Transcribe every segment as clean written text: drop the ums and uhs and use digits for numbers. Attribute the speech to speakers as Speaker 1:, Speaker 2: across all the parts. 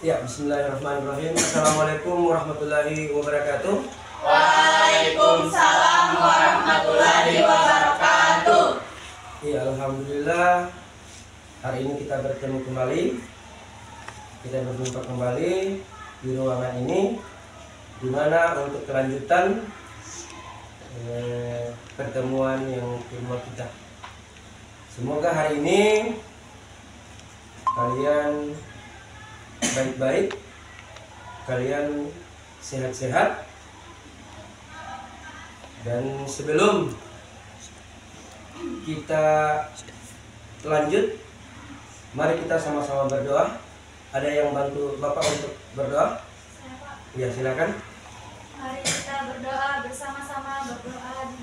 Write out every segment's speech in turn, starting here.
Speaker 1: Ya, bismillahirrahmanirrahim. Assalamualaikum warahmatullahi wabarakatuh.
Speaker 2: Waalaikumsalam warahmatullahi wabarakatuh.
Speaker 1: Ya, alhamdulillah hari ini kita bertemu kembali. Kita berjumpa kembali di ruangan ini, di mana untuk kelanjutan pertemuan yang kedua kita. Semoga hari ini kalian baik-baik, kalian sehat-sehat. Dan sebelum kita lanjut, mari kita sama-sama berdoa. Ada yang bantu Bapak untuk berdoa? Ya, silakan.
Speaker 2: Mari kita berdoa bersama-sama, berdoa.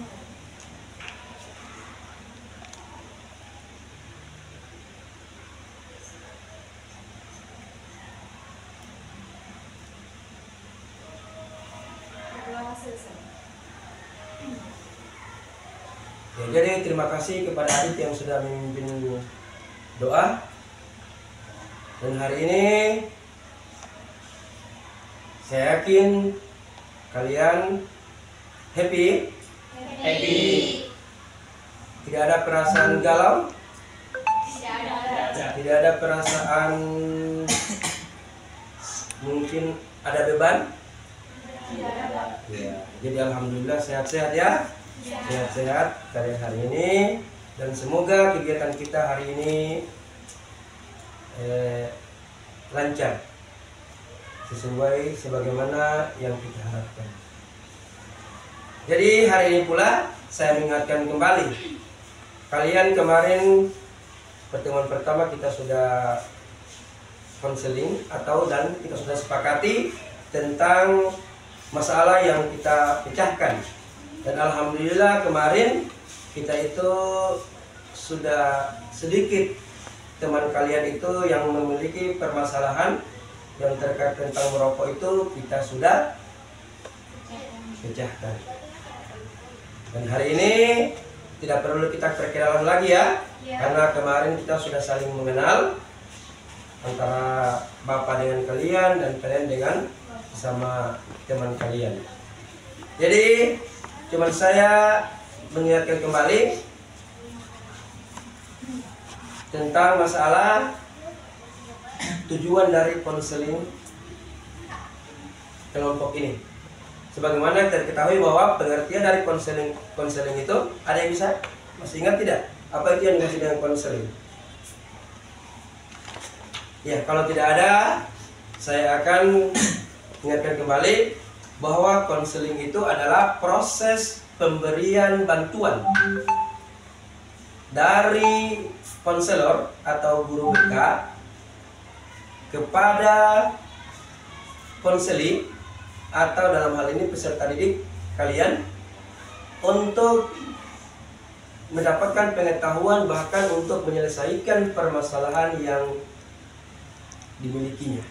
Speaker 1: Ya, jadi terima kasih kepada Adit yang sudah memimpin doa. Dan hari ini saya yakin kalian happy. Tidak ada perasaan galau, tidak ada perasaan mungkin ada beban. Ya, jadi alhamdulillah sehat-sehat ya. Sehat-sehat kalian hari ini, dan semoga kegiatan kita hari ini lancar sesuai sebagaimana yang kita harapkan. Jadi hari ini pula saya mengingatkan kembali kalian, kemarin pertemuan pertama kita sudah konseling dan kita sudah sepakati tentang masalah yang kita pecahkan. Dan alhamdulillah kemarin kita itu sudah sedikit teman kalian itu yang memiliki permasalahan yang terkait tentang merokok itu kita sudah pecahkan. Dan hari ini tidak perlu kita perkenalan lagi ya, karena kemarin kita sudah saling mengenal antara Bapak dengan kalian dan kalian dengan sama teman kalian. Jadi cuman saya mengingatkan kembali tentang masalah tujuan dari konseling kelompok ini. Sebagaimana kita ketahui bahwa pengertian dari konseling itu, ada yang bisa masih ingat tidak? Apa itu yang dimaksud dengan konseling? Ya, kalau tidak ada, saya akan ingatkan kembali bahwa konseling itu adalah proses pemberian bantuan dari konselor atau guru BK kepada konseli atau dalam hal ini peserta didik kalian untuk mendapatkan pengetahuan, bahkan untuk menyelesaikan permasalahan yang dimilikinya.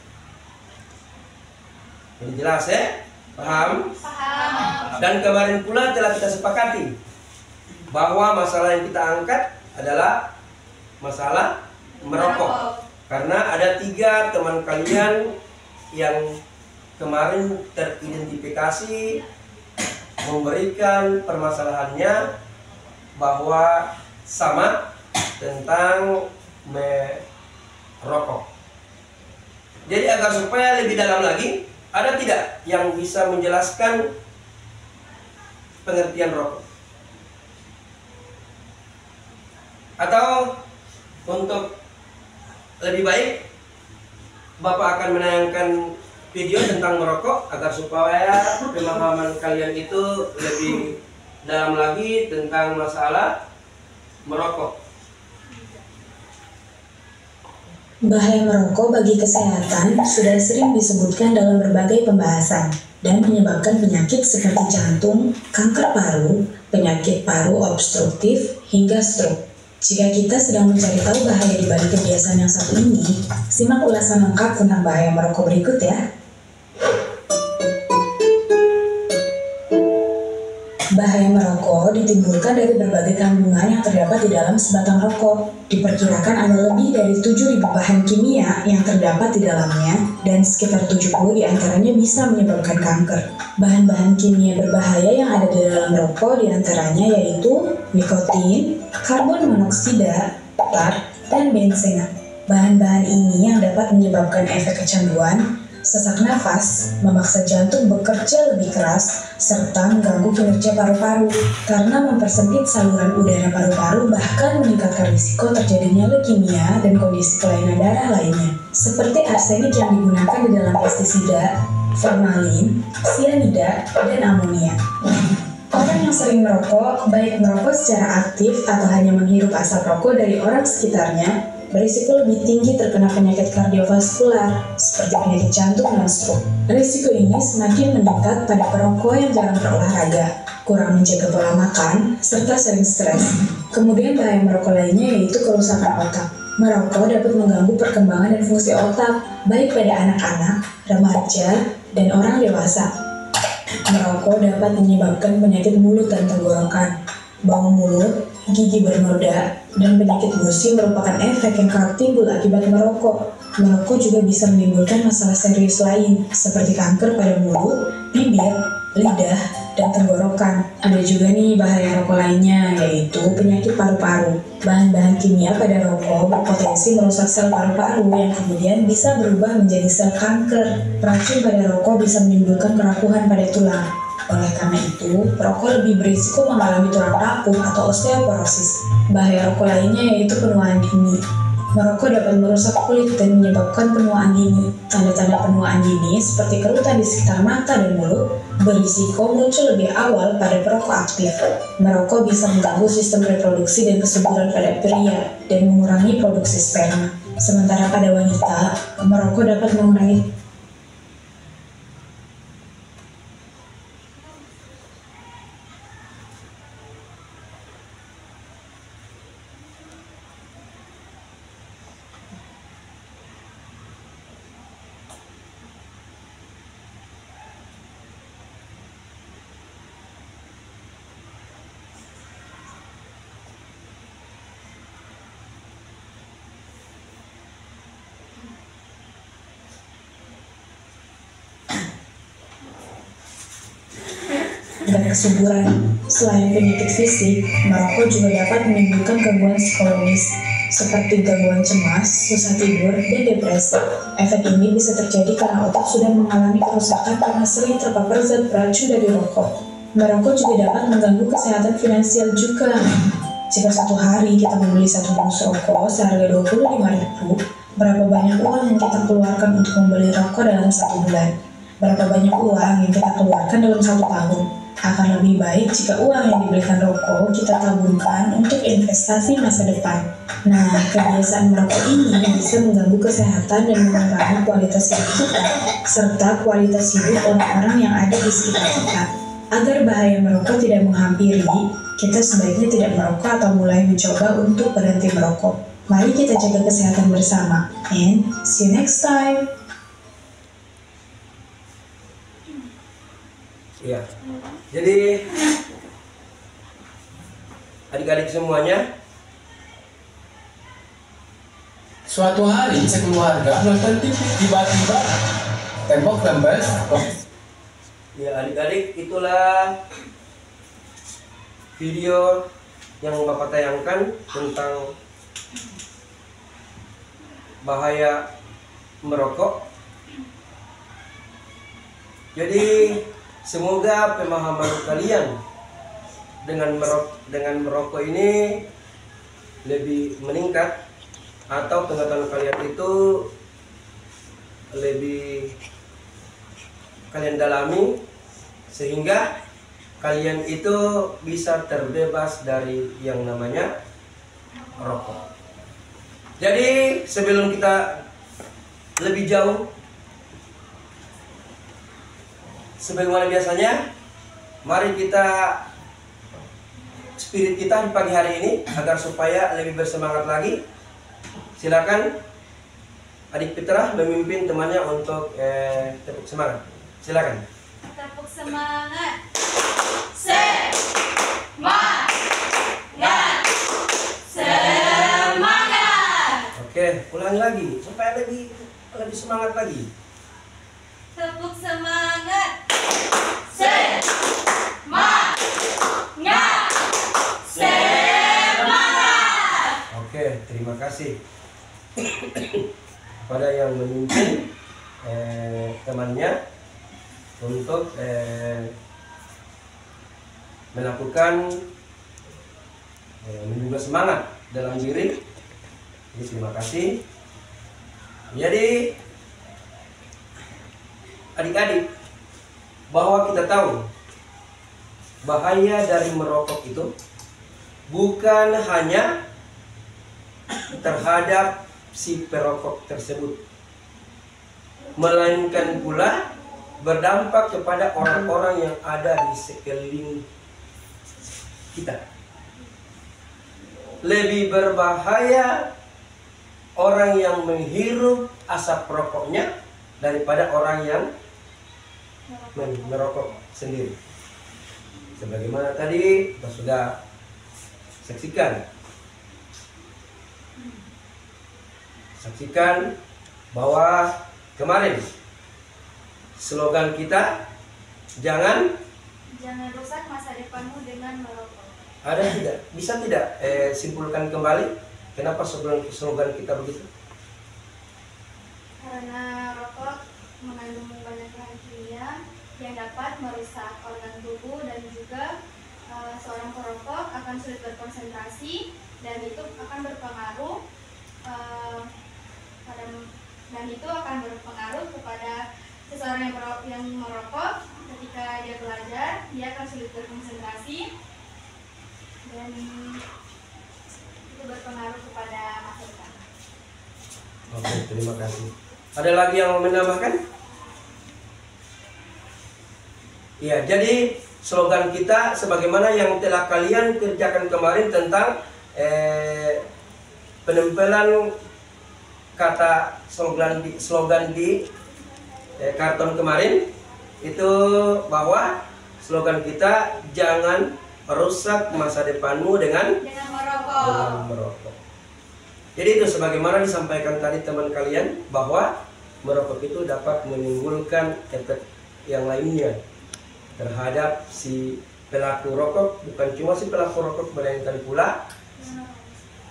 Speaker 1: Ini jelas ya? Paham? Dan kemarin pula telah kita sepakati bahwa masalah yang kita angkat adalah masalah merokok. Karena ada 3 teman kalian yang kemarin teridentifikasi memberikan permasalahannya bahwa sama tentang merokok. Jadi agar supaya lebih dalam lagi, ada tidak yang bisa menjelaskan pengertian rokok? Atau untuk lebih baik Bapak akan menayangkan video tentang merokok agar supaya pemahaman kalian itu lebih dalam lagi tentang masalah merokok.
Speaker 3: Bahaya merokok bagi kesehatan sudah sering disebutkan dalam berbagai pembahasan dan menyebabkan penyakit seperti jantung, kanker paru, penyakit paru obstruktif, hingga stroke. Jika kita sedang mencari tahu bahaya di balik kebiasaan yang satu ini, simak ulasan lengkap tentang bahaya merokok berikut ya. Bahaya merokok ditimbulkan dari berbagai kandungan yang terdapat di dalam sebatang rokok. Diperkirakan ada lebih dari 7.000 bahan kimia yang terdapat di dalamnya dan sekitar 70 diantaranya bisa menyebabkan kanker. Bahan-bahan kimia berbahaya yang ada di dalam rokok diantaranya yaitu nikotin, karbon monoksida, tar, dan benzen. Bahan-bahan ini yang dapat menyebabkan efek kecanduan, sesak nafas, memaksa jantung bekerja lebih keras, serta mengganggu kinerja paru-paru karena mempersempit saluran udara paru-paru, bahkan meningkatkan risiko terjadinya leukemia dan kondisi kelainan darah lainnya, seperti arsenik yang digunakan di dalam pestisida, formalin, sianida, dan amonia. Orang yang sering merokok, baik merokok secara aktif atau hanya menghirup asap rokok dari orang sekitarnya, berisiko lebih tinggi terkena penyakit kardiovaskular seperti penyakit jantung dan stroke. Risiko ini semakin meningkat pada perokok yang jarang berolahraga, kurang menjaga pola makan, serta sering stres. Kemudian bahaya merokok lainnya yaitu kerusakan otak. Merokok dapat mengganggu perkembangan dan fungsi otak, baik pada anak-anak, remaja, dan orang dewasa. Merokok dapat menyebabkan penyakit mulut dan tenggorokan, bau mulut, gigi bernoda, dan penyakit gusi merupakan efek yang kerap timbul akibat merokok. Merokok juga bisa menimbulkan masalah serius lain, seperti kanker pada mulut, bibir, lidah, dan tenggorokan. Ada juga nih bahaya rokok lainnya, yaitu penyakit paru-paru. Bahan-bahan kimia pada rokok berpotensi merusak sel paru-paru yang kemudian bisa berubah menjadi sel kanker. Racun pada rokok bisa menimbulkan kerapuhan pada tulang. Oleh karena itu, perokok lebih berisiko mengalami tulang rapuh atau osteoporosis. Bahaya rokok lainnya yaitu penuaan dini. Merokok dapat merusak kulit dan menyebabkan penuaan dini. Tanda-tanda penuaan dini seperti kerutan di sekitar mata dan mulut berisiko muncul lebih awal pada perokok aktif. Merokok bisa mengganggu sistem reproduksi dan kesuburan pada pria dan mengurangi produksi sperma. Sementara pada wanita, merokok dapat mengurangi dan kesuburan. Selain penyakit fisik, merokok juga dapat menimbulkan gangguan psikologis seperti gangguan cemas, susah tidur, dan depresi. Efek ini bisa terjadi karena otak sudah mengalami kerusakan karena sering terpapar zat beracun dari rokok. Merokok juga dapat mengganggu kesehatan finansial juga. Jika satu hari kita membeli satu bungkus rokok seharga Rp25.000, berapa banyak uang yang kita keluarkan untuk membeli rokok dalam 1 bulan? Berapa banyak uang yang kita keluarkan dalam 1 tahun? Akan lebih baik jika uang yang dibelikan rokok kita tabungkan untuk investasi masa depan. Nah, kebiasaan merokok ini bisa mengganggu kesehatan dan mengurangi kualitas hidup kita, serta kualitas hidup orang-orang yang ada di sekitar kita. Agar bahaya merokok tidak menghampiri, kita sebaiknya tidak merokok atau mulai mencoba untuk berhenti merokok. Mari kita jaga kesehatan bersama, and see you next time.
Speaker 1: Ya, jadi adik-adik semuanya,
Speaker 4: suatu hari sekeluarga nonton TV, tiba-tiba tembok lembes.
Speaker 1: ya adik-adik, itulah video yang Bapak tayangkan tentang bahaya merokok. Jadi semoga pemahaman kalian dengan merokok ini lebih meningkat, atau pengetahuan kalian itu lebih kalian dalami, sehingga kalian itu bisa terbebas dari yang namanya rokok. Jadi sebelum kita lebih jauh, sebagaimana biasanya, mari kita spirit kita di pagi hari ini agar supaya lebih bersemangat lagi. Silakan adik Fitrah memimpin temannya untuk tepuk semangat. Silakan.
Speaker 2: Tepuk semangat. Semangat.
Speaker 1: Ulangi lagi supaya lebih semangat lagi.
Speaker 2: Tepuk semangat. Semangat. Semangat.
Speaker 1: Oke, terima kasih kepada yang memimpin temannya untuk melakukan menumbuh semangat dalam diri. Jadi terima kasih. Jadi adik-adik, bahwa kita tahu bahaya dari merokok itu bukan hanya terhadap si perokok tersebut, melainkan pula berdampak kepada orang-orang yang ada di sekeliling kita. Lebih berbahaya orang yang menghirup asap rokoknya daripada orang yang merokok sendiri. Sebagaimana tadi kita sudah saksikan bahwa kemarin slogan kita jangan
Speaker 2: rusak masa depanmu dengan merokok.
Speaker 1: ada tidak? Bisa tidak simpulkan kembali kenapa slogan kita begitu?
Speaker 2: Karena rokok mengandung banyak bahan kimia yang dapat merusak organ tubuh dan juga seorang perokok akan sulit berkonsentrasi dan itu akan berpengaruh kepada seseorang yang merokok. Ketika dia belajar, dia akan sulit berkonsentrasi dan itu berpengaruh kepada masa depan.
Speaker 1: Oke, terima kasih. Ada lagi yang mau menambahkan? Ya, jadi slogan kita sebagaimana yang telah kalian kerjakan kemarin tentang penempelan kata slogan di karton kemarin itu, bahwa slogan kita jangan rusak masa depanmu dengan merokok. Jadi itu sebagaimana disampaikan tadi teman kalian, bahwa merokok itu dapat menimbulkan efek yang lainnya terhadap si pelaku rokok, bukan cuma si pelaku rokok melainkan pula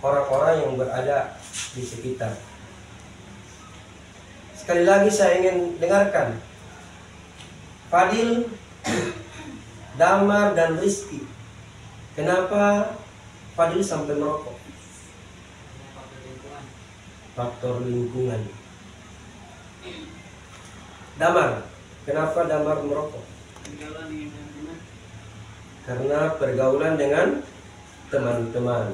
Speaker 1: orang-orang yang berada di sekitar. Sekali lagi saya ingin dengarkan Fadil, Damar, dan Rizky. Kenapa Fadil sampai merokok? Faktor lingkungan. Damar, kenapa Damar merokok? Karena pergaulan dengan teman-teman.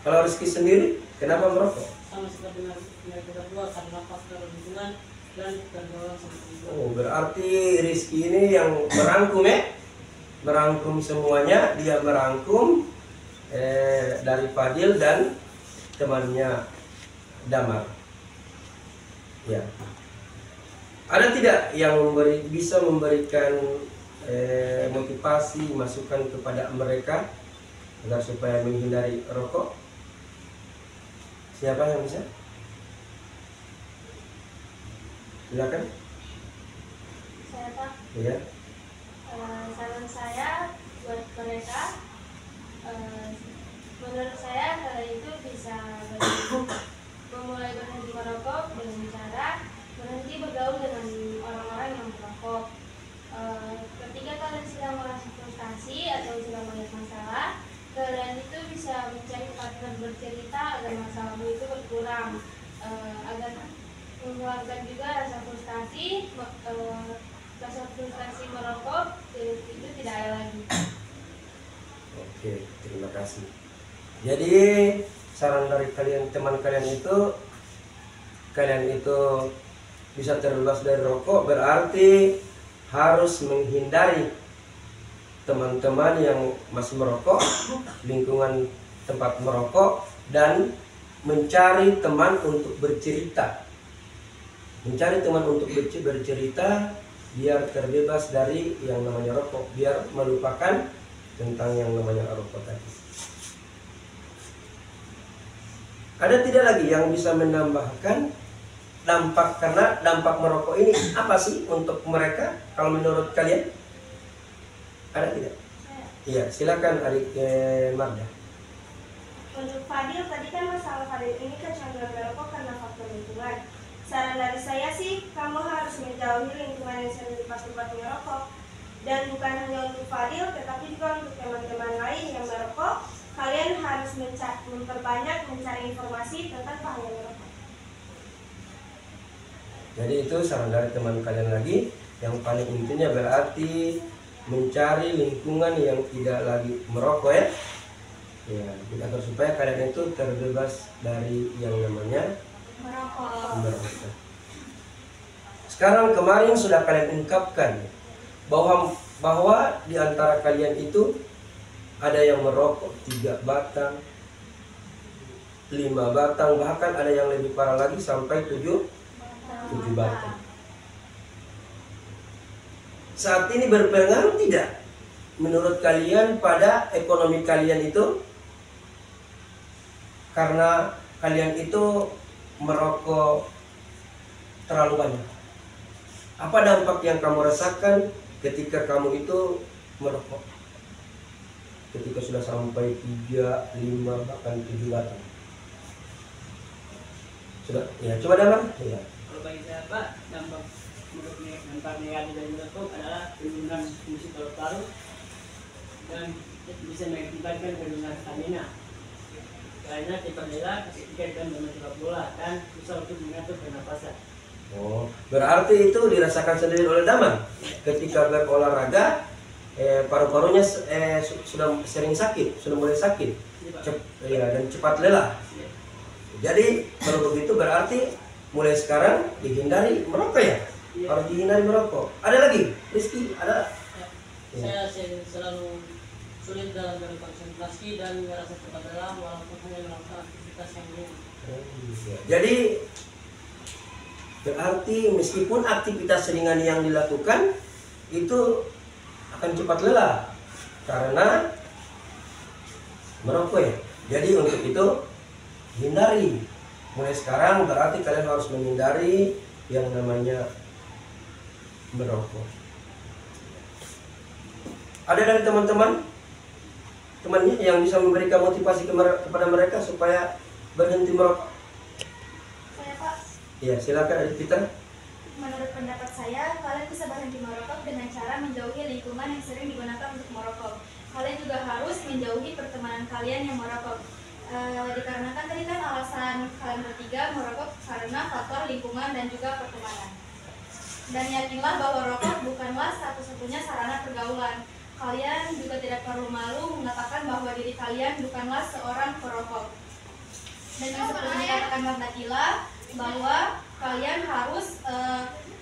Speaker 1: Kalau Rizky sendiri, kenapa merokok?
Speaker 5: Sama seperti mereka berdua, karena faktor lingkungan dan pergaulan sama lingkungan.
Speaker 1: Oh, berarti Rizky ini yang merangkum merangkum semuanya. Dia merangkum dari Fadil dan temannya Damar. Ya. Ada tidak yang bisa memberikan motivasi, masukan kepada mereka agar supaya menghindari rokok? Siapa yang bisa? Silakan.
Speaker 2: Saya Pak.
Speaker 1: Iya.
Speaker 2: Saran saya buat mereka, menurut saya kalian itu bisa memulai berhenti merokok dengan cara berhenti bergaul dengan orang-orang yang merokok. Ketika kalian sedang merasa frustasi atau sedang banyak masalah, kalian itu bisa mencari partner bercerita agar masalahmu itu berkurang, agar mengeluarkan juga rasa frustasi merokok itu tidak ada lagi.
Speaker 1: Oke, terima kasih. Jadi saran dari teman kalian itu bisa terbebas dari rokok, berarti harus menghindari teman-teman yang masih merokok, lingkungan tempat merokok, dan mencari teman untuk bercerita. Mencari teman untuk bercerita biar terbebas dari yang namanya rokok, biar melupakan tentang yang namanya rokok tadi. Ada tidak lagi yang bisa menambahkan dampak, karena dampak merokok ini apa sih untuk mereka kalau menurut kalian? Ada tidak? Iya, silakan adik Marda.
Speaker 2: Untuk Fadil, tadi kan masalah Fadil ini kecanduan merokok karena faktor lingkungan. Saran dari saya sih, kamu harus menjauhi lingkungan yang sering tempat-tempat merokok. Dan bukan hanya untuk Fadil, tetapi juga untuk teman-teman lain yang merokok. Kalian harus memperbanyak mencari informasi tentang bahaya merokok.
Speaker 1: Jadi itu saran dari teman kalian lagi. Yang paling intinya berarti mencari lingkungan yang tidak lagi merokok ya. Ya, agar supaya kalian itu terbebas dari yang namanya merokok. Sekarang kemarin sudah kalian ungkapkan bahwa di antara kalian itu ada yang merokok 3 batang, 5 batang, bahkan ada yang lebih parah lagi sampai 7 batang. Saat ini berpengaruh tidak menurut kalian pada ekonomi kalian itu? Karena kalian itu merokok terlalu banyak. Apa dampak yang kamu rasakan ketika kamu itu merokok? Ketika sudah sampai 3, 5, bahkan 7 batang. Sudah? Ya, coba Damar. Ya.
Speaker 5: Kalau bagi saya Pak, dampak negatif dari merokok adalah penurunan fungsi paru-paru dan bisa mengakibatkan penurunan stamina. Karena cepat lelah ketika dan sepak bola dan susah untuk mengatur pernapasan.
Speaker 1: Oh, berarti itu dirasakan sendiri oleh Damar ketika berolahraga. Paru-parunya sudah sering sakit, sudah mulai sakit, dan cepat lelah. Jadi kalau begitu berarti mulai sekarang dihindari merokok ya, harus dihindari merokok. Ada lagi, Rizky? Ada?
Speaker 5: Saya selalu sulit dalam berkonsentrasi dan merasa cepat lelah walaupun hanya melakukan aktivitas yang ringan.
Speaker 1: Jadi berarti meskipun aktivitas ringan yang dilakukan itu akan cepat lelah karena merokok ya. Jadi untuk itu hindari. Mulai sekarang berarti kalian harus menghindari yang namanya merokok. Ada dari temannya yang bisa memberikan motivasi kepada mereka supaya berhenti merokok?
Speaker 2: Saya Pak,
Speaker 1: Ya, silakan adik kita.
Speaker 2: menurut pendapat saya, kalian bisa berhenti merokok dengan cara menjauhi lingkungan yang sering digunakan untuk merokok. Kalian juga harus menjauhi pertemanan kalian yang merokok. Dikarenakan tadi kan alasan kalian bertiga merokok karena faktor lingkungan dan juga pertemanan. Dan yakinlah bahwa rokok bukanlah satu-satunya sarana pergaulan. Kalian juga tidak perlu malu mengatakan bahwa diri kalian bukanlah seorang perokok. Dan yang seperti dikatakan Mbak Natila, bahwa kalian harus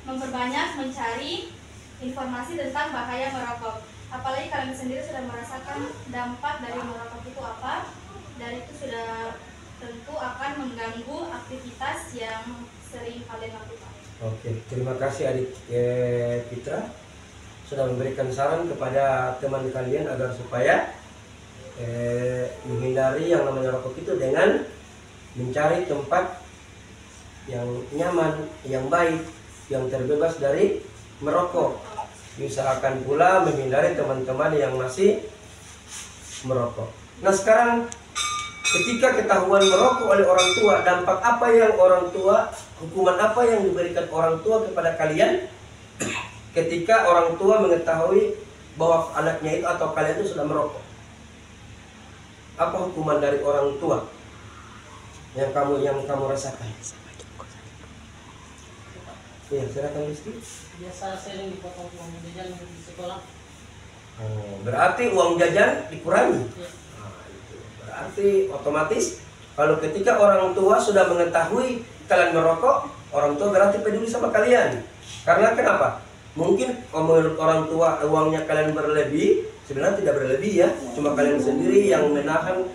Speaker 2: memperbanyak mencari informasi tentang bahaya merokok. Apalagi kalian sendiri sudah merasakan dampak dari merokok itu apa, dan itu sudah tentu akan mengganggu aktivitas yang sering kalian lakukan.
Speaker 1: Oke, terima kasih adik Fitra sudah memberikan saran kepada teman kalian agar supaya menghindari yang namanya rokok itu dengan mencari tempat yang nyaman, yang baik, yang terbebas dari merokok. Diusahakan pula menghindari teman-teman yang masih merokok. Nah sekarang ketika ketahuan merokok oleh orang tua, dampak apa yang orang tua, hukuman apa yang diberikan orang tua kepada kalian ketika orang tua mengetahui bahwa anaknya itu atau kalian itu sudah merokok? Apa hukuman dari orang tua yang kamu rasakan? Ya, silakan Rizky.
Speaker 5: Biasa sering dipotong uang jajan di sekolah.
Speaker 1: Oh, berarti uang jajan dikurangi.
Speaker 5: Ya.
Speaker 1: Nah, itu berarti otomatis kalau ketika orang tua sudah mengetahui kalian merokok, orang tua berarti peduli sama kalian. Karena kenapa? Mungkin menurut orang tua uangnya kalian berlebih, sebenarnya tidak berlebih ya. Cuma kalian sendiri yang menahan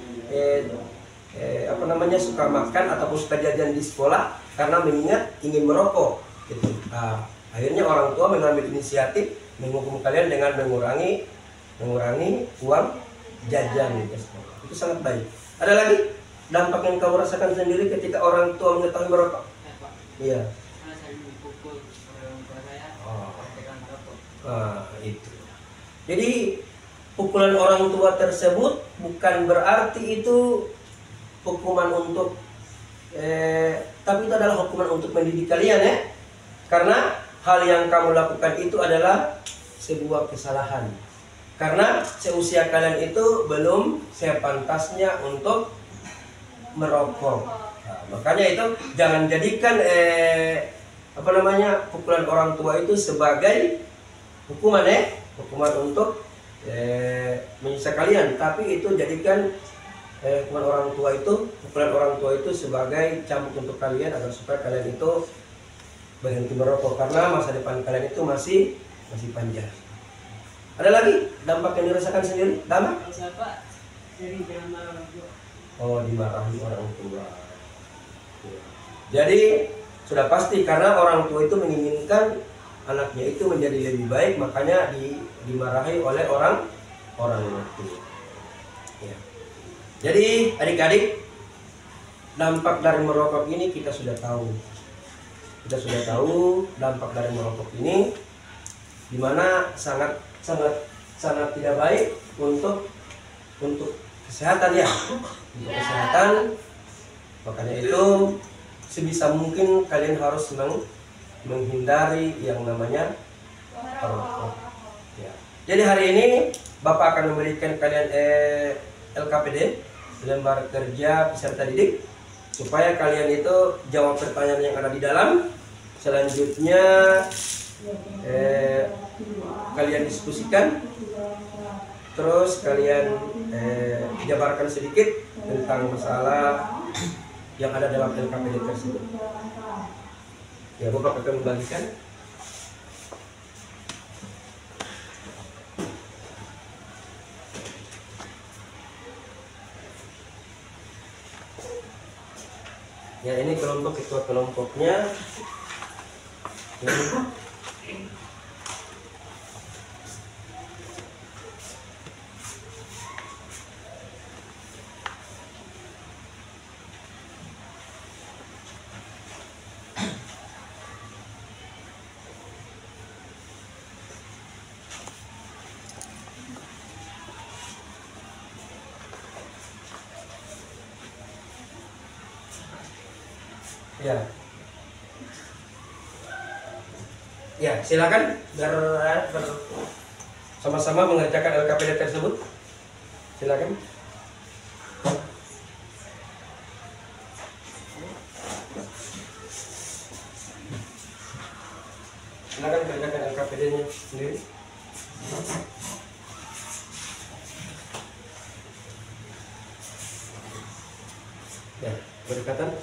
Speaker 1: suka makan ataupun suka jajan di sekolah karena mengingat ingin merokok. Gitu. Nah, akhirnya orang tua mengambil inisiatif menghukum kalian dengan mengurangi uang jajan di sekolah. Itu sangat baik. Ada lagi dampak yang kamu rasakan sendiri ketika orang tua mengetahui merokok?
Speaker 5: Ya Pak,
Speaker 1: Iya.
Speaker 5: karena saya dipukul oleh orang tua saya ketika merokok.
Speaker 1: Itu. Jadi pukulan orang tua tersebut bukan berarti itu hukuman untuk tapi itu adalah hukuman untuk mendidik kalian ya. Karena hal yang kamu lakukan itu adalah sebuah kesalahan. Karena seusia kalian itu belum sepantasnya untuk merokok. Nah, makanya itu jangan jadikan pukulan orang tua itu sebagai hukuman hukuman untuk menyiksa kalian, tapi itu jadikan pukulan orang tua itu sebagai cambuk untuk kalian agar supaya kalian itu berhenti merokok, karena masa depan kalian itu masih panjang. Ada lagi dampak yang dirasakan sendiri? Dampak?
Speaker 5: Kalau siapa sering jangan marah orang tua.
Speaker 1: Oh, dimarahi orang tua. Jadi sudah pasti karena orang tua itu menginginkan anaknya itu menjadi lebih baik, makanya dimarahi oleh orang tua. Ya. Jadi adik-adik, dampak dari merokok ini kita sudah tahu. Kita sudah tahu dampak dari merokok ini, dimana sangat tidak baik untuk kesehatan ya. Untuk kesehatan, makanya itu sebisa mungkin kalian harus menghindari yang namanya merokok. Ya. Jadi hari ini Bapak akan memberikan kalian LKPD, lembar kerja peserta didik, supaya kalian itu jawab pertanyaan yang ada di dalam. Selanjutnya kalian diskusikan, terus kalian jabarkan sedikit tentang masalah yang ada dalam LKPD tersebut. Ya, Bapak akan membagikan. Ya, ini ketua kelompoknya. Ini. Ya. Ya, silakan sama-sama mengerjakan LKPD tersebut. Silakan. Silakan kerjakan LKPD-nya sendiri. Ya, berdekatan.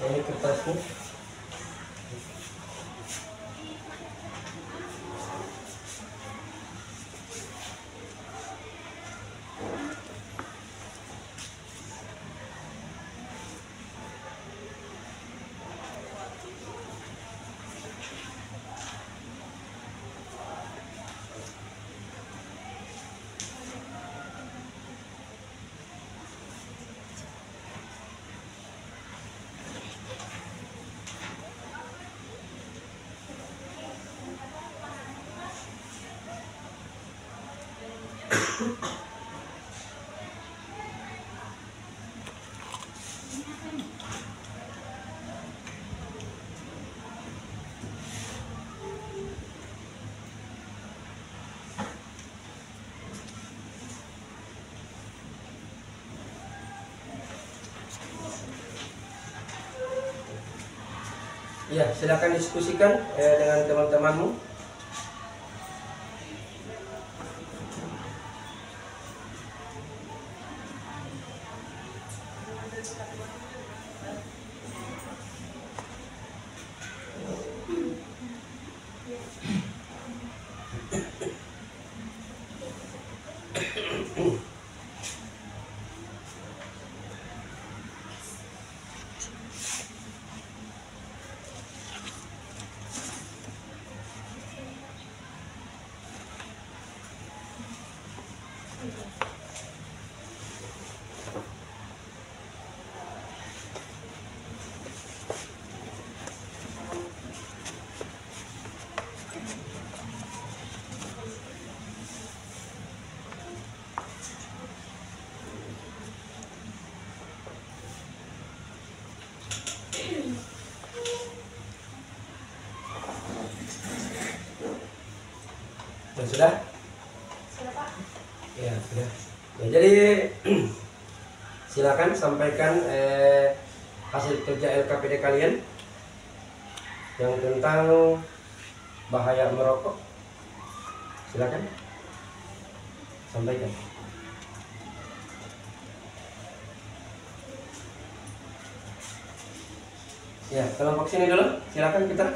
Speaker 1: Ini kertasnya. Ya, silakan diskusikan dengan teman-temanmu. Sudah?
Speaker 2: Sudah, Pak.
Speaker 1: Ya, sudah. Ya, jadi silakan sampaikan hasil kerja LKPD kalian yang tentang bahaya merokok. Silakan sampaikan. Ya, kelompok sini dulu. Silakan Peter.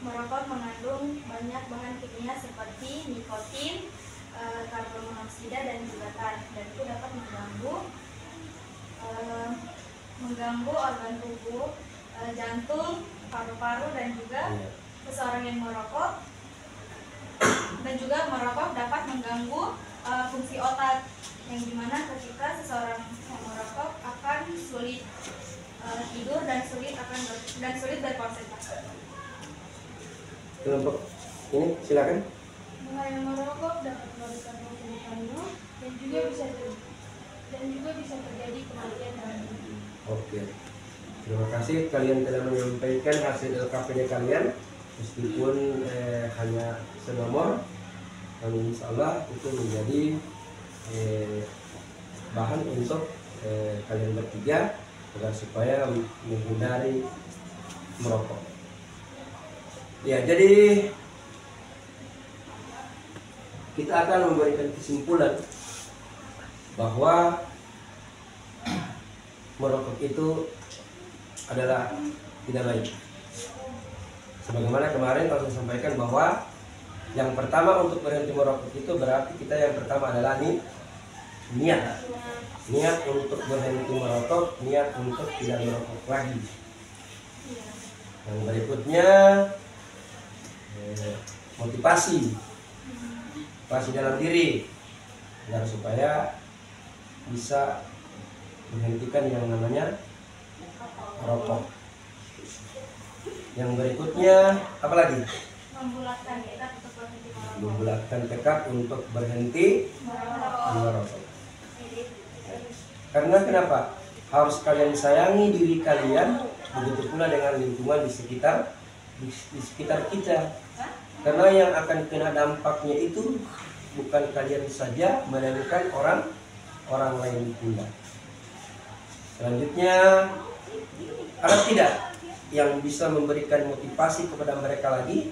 Speaker 2: Merokok mengandung banyak bahan kimia seperti nikotin, karbon monoksida dan juga tar, dan itu dapat mengganggu organ tubuh, jantung, paru-paru, dan juga seseorang yang merokok dan juga merokok dapat mengganggu fungsi otak, yang dimana ketika seseorang yang merokok akan sulit tidur dan sulit berkonsentrasi.
Speaker 1: Kelompok ini silakan.
Speaker 2: Bahaya merokok dapat merugikan tubuh dan juga bisa terjadi kematian dalam tubuh.
Speaker 1: Oke. Terima kasih kalian telah menyampaikan hasil LKPD kalian, meskipun hanya senomor, namun insya Allah itu menjadi bahan untuk kalian bertiga agar supaya menghindari merokok. Ya, jadi kita akan memberikan kesimpulan bahwa merokok itu adalah tidak baik. Sebagaimana kemarin kalau saya sampaikan bahwa yang pertama untuk berhenti merokok itu berarti kita yang pertama adalah niat untuk berhenti merokok, niat untuk tidak merokok lagi. Yang berikutnya motivasi dalam diri agar supaya bisa menghentikan yang namanya merokok. Yang berikutnya apa lagi? Membulatkan tekad untuk berhenti merokok. Karena kenapa? Harus kalian sayangi diri kalian, begitu pula dengan lingkungan di sekitar kita. Karena yang akan kena dampaknya itu bukan kalian saja, melainkan orang lain pula. Selanjutnya, ada tidak yang bisa memberikan motivasi kepada mereka lagi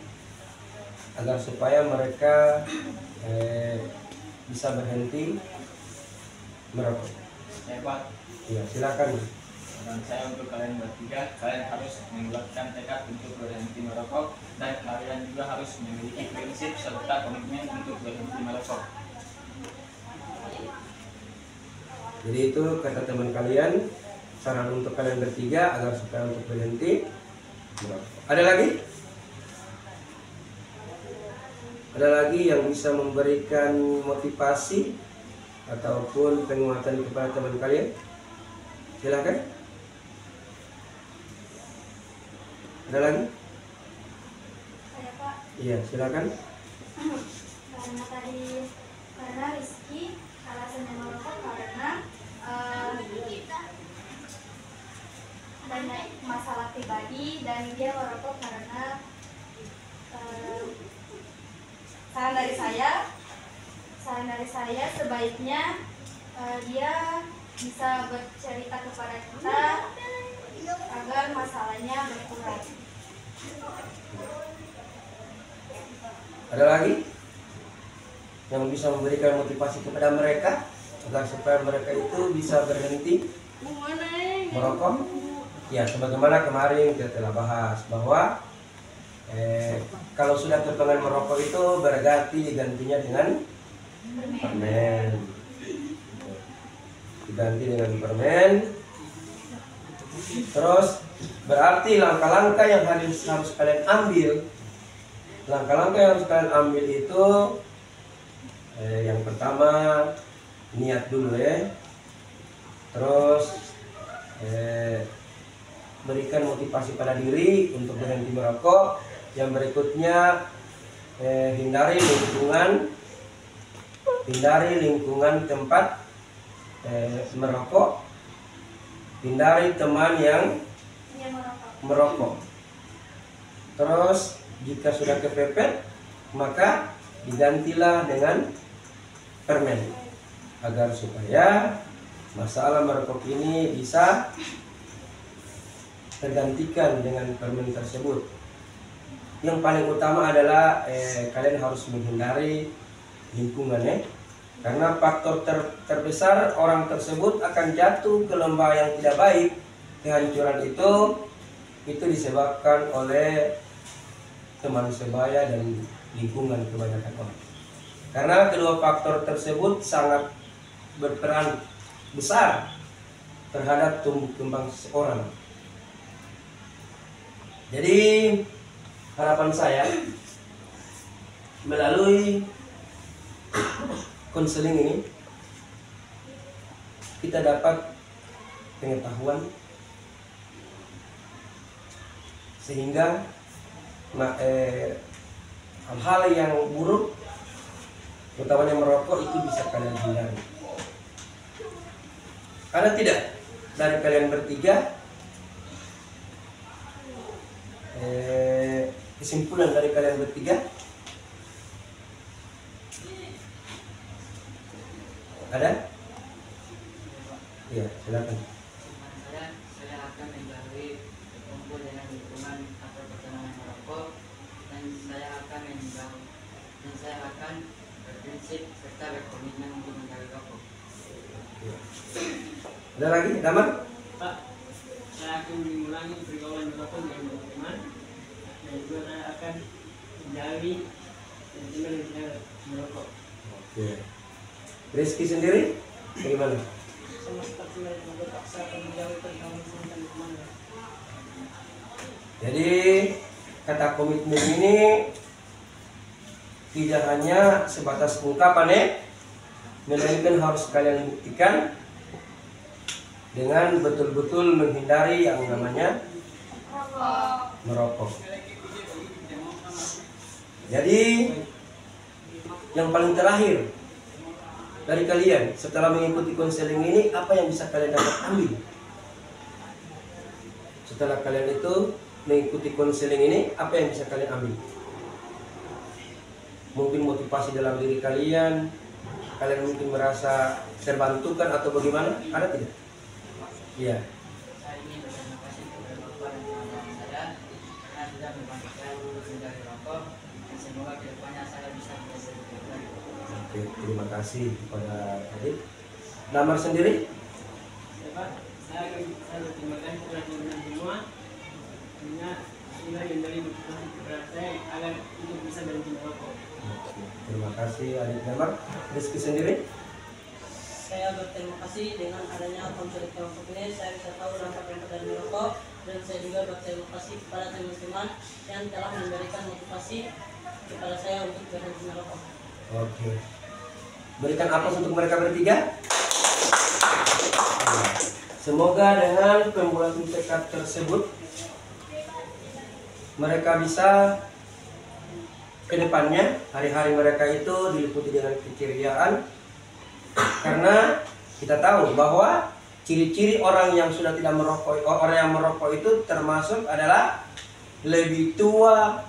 Speaker 1: agar supaya mereka bisa berhenti merokok?
Speaker 6: Hebat.
Speaker 1: Ya, silakan.
Speaker 6: Dan saya untuk kalian bertiga, kalian harus membulatkan tekad untuk berhenti merokok, dan kalian juga harus memiliki prinsip serta komitmen untuk berhenti merokok.
Speaker 1: Jadi itu kata teman kalian, saran untuk kalian bertiga agar supaya untuk berhenti merokok. Ada lagi? Ada lagi yang bisa memberikan motivasi ataupun penguatan kepada teman kalian? Silakan. Ada lagi?
Speaker 2: Saya Pak,
Speaker 1: Iya, silakan.
Speaker 2: karena Rizky alasannya merokok karena banyak masalah pribadi, dan dia merokok karena saran dari saya sebaiknya dia bisa bercerita kepada kita agar masalahnya berkurang.
Speaker 1: Ada lagi yang bisa memberikan motivasi kepada mereka agar supaya mereka itu bisa berhenti merokok? Ya, sebagaimana kemarin kita telah bahas bahwa kalau sudah terpengaruh merokok itu berganti digantinya dengan permen. Diganti dengan permen. Terus berarti langkah-langkah yang harus kalian ambil. Langkah-langkah yang harus kalian ambil itu yang pertama niat dulu ya. Terus berikan motivasi pada diri untuk berhenti merokok. Yang berikutnya hindari lingkungan tempat merokok, hindari teman yang merokok. Terus jika sudah kepepet maka digantilah dengan permen agar supaya masalah merokok ini bisa tergantikan dengan permen tersebut. Yang paling utama adalah kalian harus menghindari lingkungannya, karena faktor terbesar orang tersebut akan jatuh ke lembah yang tidak baik. Kehancuran itu disebabkan oleh teman sebaya dan lingkungan kebanyakan orang. Karena kedua faktor tersebut sangat berperan besar terhadap tumbuh kembang seseorang. Jadi harapan saya melalui konseling ini kita dapat pengetahuan sehingga hal-hal yang buruk utamanya merokok itu bisa kalian hindari. Ada tidak dari kalian bertiga kesimpulan dari kalian bertiga? Ada? Iya, silakan.
Speaker 7: Saya akan menjauhi berkumpul dengan lingkungan atau pertemanan merokok, dan saya akan prinsip serta berkomitmen untuk menjauhi rokok.
Speaker 1: Ada lagi, Damar?
Speaker 5: Pak, saya akan mengulangi pergaulan merokok dengan teman-teman dan juga saya akan menjauhi teman-teman yang tidak merokok.
Speaker 1: Oke. Rizky sendiri bagaimana?
Speaker 5: Sama seperti mereka berpaksa akan menjauhi pergaulan sama teman-teman.
Speaker 1: Jadi kata komitmen ini tidak hanya sebatas ungkapan melainkan harus kalian buktikan dengan betul-betul menghindari yang namanya merokok. Jadi yang paling terakhir dari kalian setelah mengikuti konseling ini, apa yang bisa kalian dapat ambil? Setelah kalian itu mengikuti konseling ini, apa yang bisa kalian ambil? Mungkin motivasi dalam diri kalian, kalian mungkin merasa terbantukan atau bagaimana? Ada tidak? Iya.
Speaker 7: Saya ingin berterima kasih kepada Bapak dan teman-teman saya karena sudah membantu saya untuk menjauhi rokok dan semoga kedepannya saya bisa menjadi lebih baik.
Speaker 1: Oke, terima kasih kepada Adit. Damar sendiri?
Speaker 5: Ya Pak, saya berterima kasih kepada teman-teman semua karena sudah memberi motivasi kepada saya agar untuk bisa berhenti merokok.
Speaker 1: Oke, terima kasih Adit. Damar, Rizky sendiri?
Speaker 8: Saya berterima kasih dengan adanya konseling kelompok ini, saya bisa tahu dampak-dampak dari merokok, dan saya juga berterima kasih kepada teman-teman yang telah memberikan motivasi kepada saya untuk berhenti merokok.
Speaker 1: Oke. Berikan aplaus untuk mereka bertiga. Semoga dengan pembuatan tekad tersebut mereka bisa ke depannya hari-hari mereka itu diliputi dengan keceriaan, karena kita tahu bahwa ciri-ciri orang yang sudah tidak merokok, orang yang merokok itu termasuk adalah lebih tua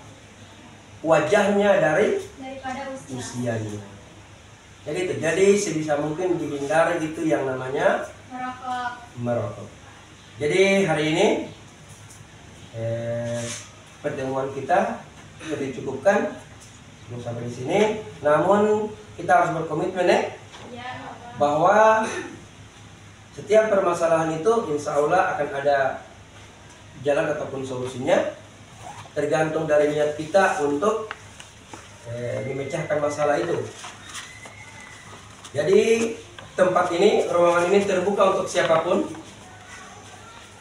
Speaker 1: wajahnya
Speaker 2: daripada usia.
Speaker 1: usianya. Jadi itu, jadi sebisa mungkin dihindari itu yang namanya merokok. Jadi hari ini pertemuan kita sudah dicukupkan sampai di sini. Namun kita harus berkomitmen bahwa setiap permasalahan itu insya Allah akan ada jalan ataupun solusinya, tergantung dari niat kita untuk memecahkan masalah itu. Jadi tempat ini, ruangan ini terbuka untuk siapapun.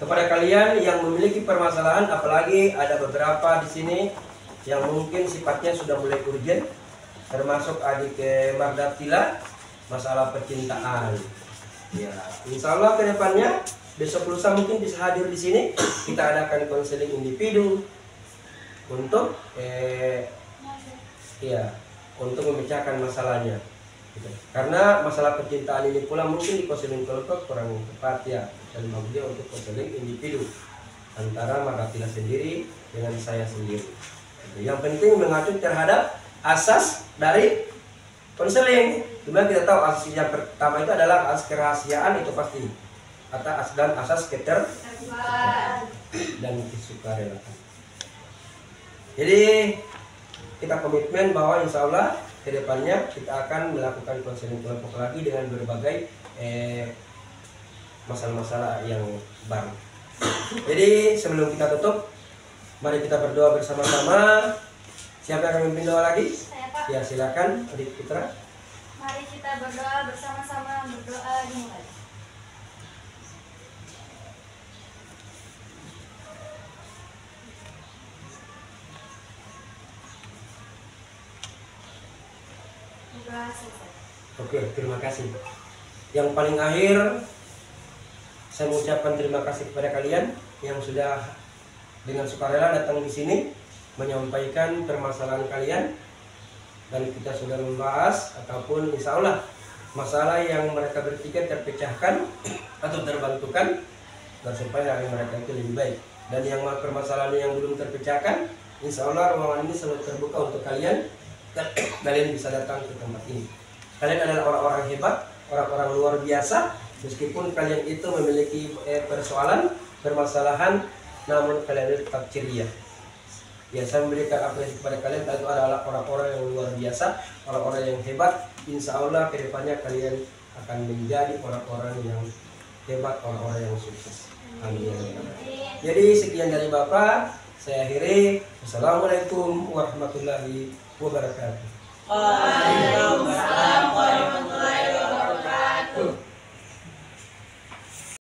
Speaker 1: Kepada kalian yang memiliki permasalahan, apalagi ada beberapa di sini yang mungkin sifatnya sudah mulai urgent, termasuk adik Mardatila, masalah percintaan. Ya, insya Allah ke depannya besok lusa mungkin bisa hadir di sini. Kita adakan konseling individu untuk untuk memecahkan masalahnya. Gitu. Karena masalah percintaan ini pula mungkin di konseling kelompok kurang tepat ya, dan maksudnya untuk konseling individu antara Mardatila sendiri dengan saya sendiri. Gitu. Yang penting mengacu terhadap asas dari konseling. Dimana kita tahu asas yang pertama itu adalah asas kerahasiaan, itu pasti, dan asas dan kesukarelaan. Jadi kita komitmen bahwa insya Allah kedepannya kita akan melakukan konseling kelompok lagi dengan berbagai masalah-masalah yang baru. Jadi sebelum kita tutup, mari kita berdoa bersama-sama. Siapa yang akan memimpin doa lagi?
Speaker 2: Saya, Pak.
Speaker 1: Ya, silakan Adik Putra.
Speaker 2: Mari kita berdoa bersama-sama, berdoa dimulai. Doa selesai.
Speaker 1: Oke, terima kasih. Yang paling akhir, saya mengucapkan terima kasih kepada kalian yang sudah dengan sukarela datang di sini menyampaikan permasalahan kalian, dan kita sudah membahas ataupun insya Allah masalah yang mereka berpikir terpecahkan atau terbantukan, dan supaya hari mereka itu lebih baik. Dan yang permasalahan yang belum terpecahkan, insya Allah ruangan ini selalu terbuka untuk kalian. Kalian bisa datang ke tempat ini. Kalian adalah orang-orang hebat, orang-orang luar biasa. Meskipun kalian itu memiliki persoalan, permasalahan, namun kalian tetap ceria. Ya, saya memberikan apresiasi kepada kalian. Itu adalah orang-orang yang luar biasa, orang-orang yang hebat. Insya Allah kedepannya kalian akan menjadi orang-orang yang hebat, orang-orang yang sukses. Amin. Jadi sekian dari Bapak. Saya akhiri. Wassalamualaikum warahmatullahi wabarakatuh.